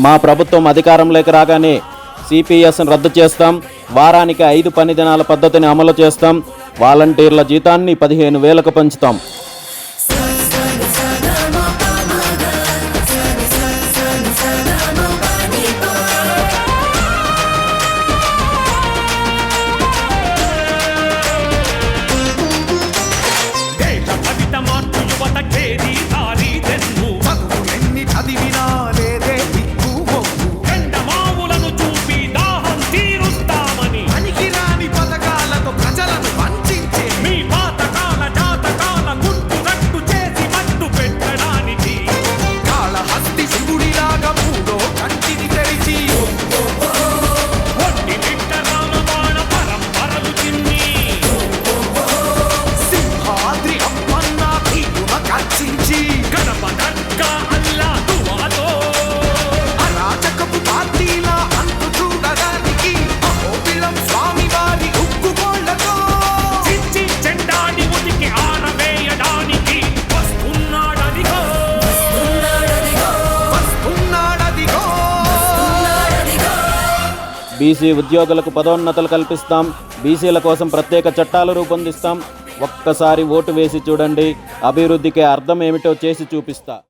మా ప్రభుత్వం అధికారంలోకి రాగానే సిపిఎస్ను రద్దు చేస్తాం, వారానికి 5 పని దినాల పద్ధతిని అమలు చేస్తాం, వాలంటీర్ల జీతాన్ని 15,000కు పెంచుతాం. బీసీ ఉద్యోగులకు పదోన్నతులు కల్పిస్తాం, బీసీల కోసం ప్రత్యేక చట్టాలు రూపొందిస్తాం. ఒక్కసారి ఓటు వేసి చూడండి, అభివృద్ధికి అర్థం ఏమిటో చేసి చూపిస్తా.